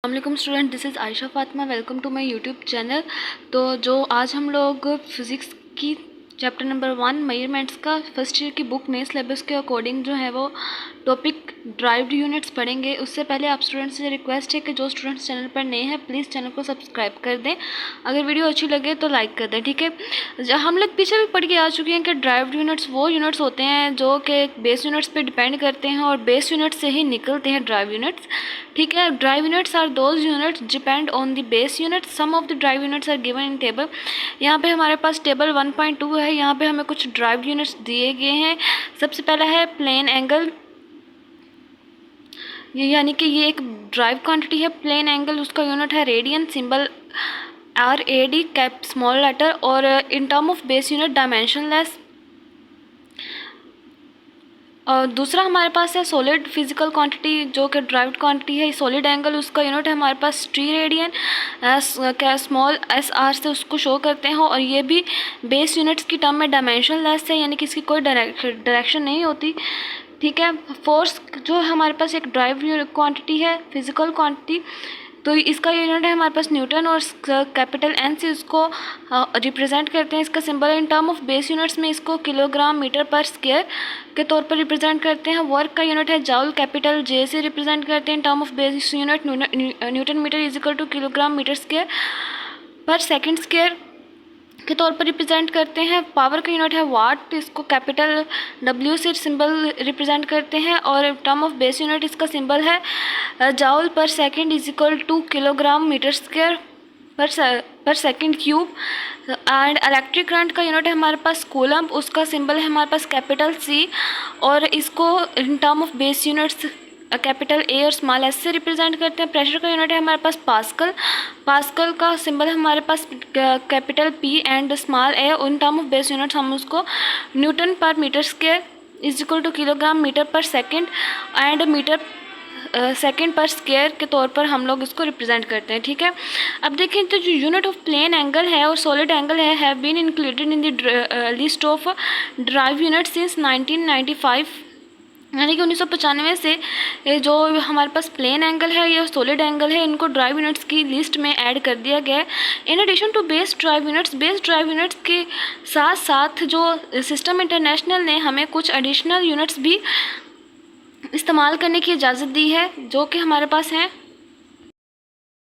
अस्सलाम student, this is Ayesha Fatima. Welcome to my YouTube channel. तो जो आज हम लोग फिज़िक्स की चैप्टर नंबर 1 मेजरमेंट्स का फर्स्ट ईयर की बुक नए सिलेबस के अकॉर्डिंग जो है वो टॉपिक ड्राइव्ड यूनिट्स पढ़ेंगे। उससे पहले आप स्टूडेंट्स से रिक्वेस्ट है कि जो स्टूडेंट्स चैनल पर नए हैं प्लीज़ चैनल को सब्सक्राइब कर दें। अगर वीडियो अच्छी लगे तो लाइक कर दें, ठीक है। हम लोग पीछे भी पढ़ के आ चुके हैं कि ड्राइव्ड यूनिट्स वो यूनिट्स होते हैं जो कि बेस यूनिट्स पे डिपेंड करते हैं और बेस यूनिट्स से ही निकलते हैं ड्राइव यूनिट्स, ठीक है। Drive units are those units depend on the base units. Some of the drive units are given in table. यहाँ पे हमारे पास टेबल 1.2 है। यहाँ पे हमें कुछ ड्राइव यूनिट्स दिए गए हैं। सबसे पहला है प्लेन एंगल, यानी कि ये एक ड्राइव क्वांटिटी है। प्लेन एंगल उसका यूनिट है radian, symbol RAD cap small letter, और in term of base unit dimensionless. और दूसरा हमारे पास है सॉलिड फिजिकल क्वांटिटी जो कि ड्राइव्ड क्वांटिटी है। सॉलिड एंगल उसका यूनिट है हमारे पास ट्री रेडियन, स्मॉल SR से उसको शो करते हैं। और ये भी बेस यूनिट्स की टर्म में डायमेंशनलेस है, यानी कि इसकी कोई डायरेक्शन नहीं होती, ठीक है। फोर्स जो हमारे पास एक ड्राइव क्वांटिटी है फिजिकल क्वांटिटी, तो इसका यूनिट है हमारे पास न्यूटन, और कैपिटल N से इसको रिप्रेजेंट करते हैं। इसका symbol in term of base units में इसको किलोग्राम मीटर पर स्क्वायर के तौर पर रिप्रेजेंट करते हैं। वर्क का यूनिट है जाउल, कैपिटल J से रिप्रेजेंट करते हैं। In term of base unit newton metre is equal to kilogram metre square per second square के तौर पर रिप्रेजेंट करते हैं। पावर का यूनिट है वाट, इसको कैपिटल W से सिंबल रिप्रेजेंट करते हैं। और टर्म ऑफ बेस यूनिट इसका सिंबल है joule per second is equal to kilogram metre square per second cube. And electric current का यूनिट है हमारे पास कूलम्ब, उसका सिंबल है हमारे पास कैपिटल C, और इसको in term of base units capital A और स्मॉल S से रिप्रेजेंट करते हैं। प्रेशर का यूनिट है हमारे पास पास्कल, पास्कल का सिंबल है हमारे पास capital P and small a। उन टर्म ऑफ बेस यूनिट्स हम उसको newton per metre square is equal to kilogram metre per second and metre second per square के तौर पर हम लोग इसको रिप्रेजेंट करते हैं, ठीक है। अब देखें तो जो यूनिट ऑफ प्लेन एंगल है और सॉलिड एंगल है have been included in the list of drive unit since 1995, यानी कि 1995 से जो हमारे पास प्लेन एंगल है या सॉलिड एंगल है इनको ड्राइव यूनिट्स की लिस्ट में ऐड कर दिया गया है। In addition to base drive units के साथ साथ जो सिस्टम इंटरनेशनल ने हमें कुछ एडिशनल यूनिट्स भी इस्तेमाल करने की इजाज़त दी है, जो कि हमारे पास हैं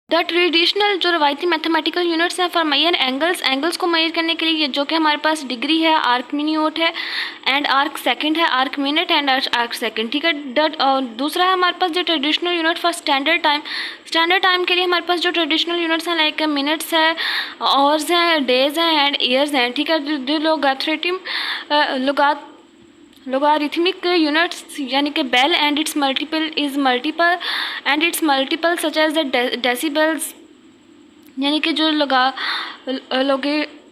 द ट्रेडिशनल, जो रवायती मैथमेटिकल यूनिट्स हैं फॉर मेजर एंगल्स को मेजर करने के लिए, जो कि हमारे पास डिग्री है, आर्क मिनट है एंड आर्क सेकंड है, arc minute and arc second, ठीक है। दूसरा है हमारे पास जो traditional unit for standard time के लिए हमारे पास जो ट्रेडिशनल यूनिट्स हैं लाइक मिनट्स है, आवर्स हैं, डेज हैं एंड ईयर्स हैं, ठीक है। लोगारिथमिक यूनिट्स यानी कि bell and its multiple such as the decibels, यानी कि जो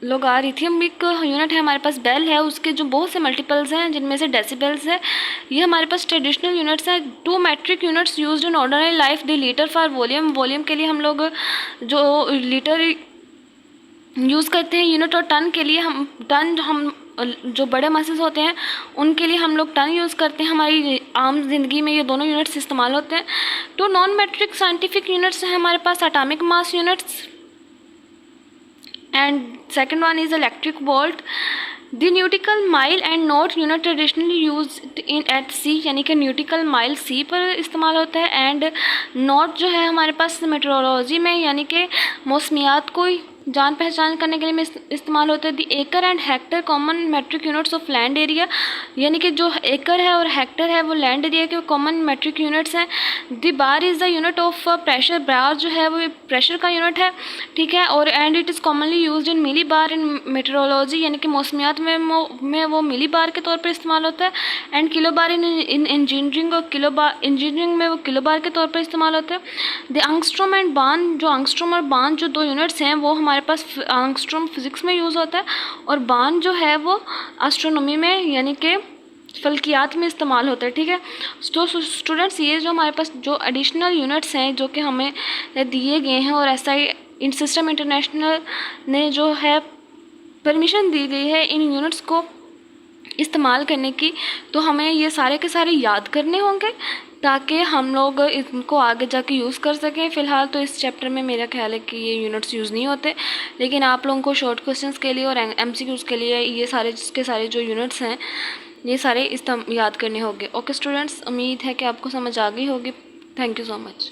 लोगारिथमिक यूनिट है हमारे पास बेल है, उसके जो बहुत से मल्टीपल्स हैं जिनमें से डेसिबल्स है। ये हमारे पास ट्रेडिशनल यूनिट्स हैं। 2 metric units used in ordinary life, the litre for volume के लिए हम लोग जो लीटर यूज़ करते हैं यूनिट, और टन के लिए हम जो बड़े मसल्स होते हैं उनके लिए हम लोग टन यूज़ करते हैं। हमारी आम जिंदगी में ये दोनों यूनिट्स इस्तेमाल होते हैं। 2 नॉन मैट्रिक साइंटिफिक यूनिट्स हैं हमारे पास, atomic mass units and second one is electric volt. The nautical mile and knot unit traditionally use in at sea, यानी कि न्यूटिकल माइल सी पर इस्तेमाल होता है। एंड नॉट जो है हमारे पास मेट्रोलॉजी में, यानी कि मौसमियात को जान पहचान करने के लिए इस्तेमाल होता है। The acre and hectare common metric units of land area, यानी कि जो एकड़ है और हेक्टर है वो लैंड एरिया के कॉमन मेट्रिक यूनिट्स हैं। The bar is the unit of pressure, bar जो है वो प्रेशर का यूनिट है, ठीक है। और and it is commonly used in millibar in metrology, यानी कि मौसमियात में वो मिली बार के तौर पर इस्तेमाल होता है। And kilo bar in engineering, और इंजीनियरिंग में वो किलो बार के तौर पर इस्तेमाल होता है। द एंगस्ट्रॉम एंड बान, जो एंगस्ट्रॉम और बान जो 2 यूनिट्स हैं वो हमारे पास एंगस्ट्रॉम फिजिक्स में यूज़ होता है, और बान जो है वो एस्ट्रोनॉमी में यानी कि फल्कियात में इस्तेमाल होता है, ठीक है। तो स्टूडेंट्स ये जो हमारे पास जो एडिशनल यूनिट्स हैं जो कि हमें दिए गए हैं, और ऐसा ही इन सिस्टम इंटरनेशनल ने जो है परमिशन दी गई है इन यूनिट्स को इस्तेमाल करने की, तो हमें ये सारे के सारे याद करने होंगे ताकि हम लोग इनको आगे जाके यूज़ कर सकें। फ़िलहाल तो इस चैप्टर में मेरा ख्याल है कि ये यूनिट्स यूज़ नहीं होते, लेकिन आप लोगों को शॉर्ट क्वेश्चंस के लिए और MCQs के लिए ये सारे के सारे जो यूनिट्स हैं ये सारे याद करने होंगे। ओके स्टूडेंट्स, उम्मीद है कि आपको समझ आ गई होगी। Thank you so much.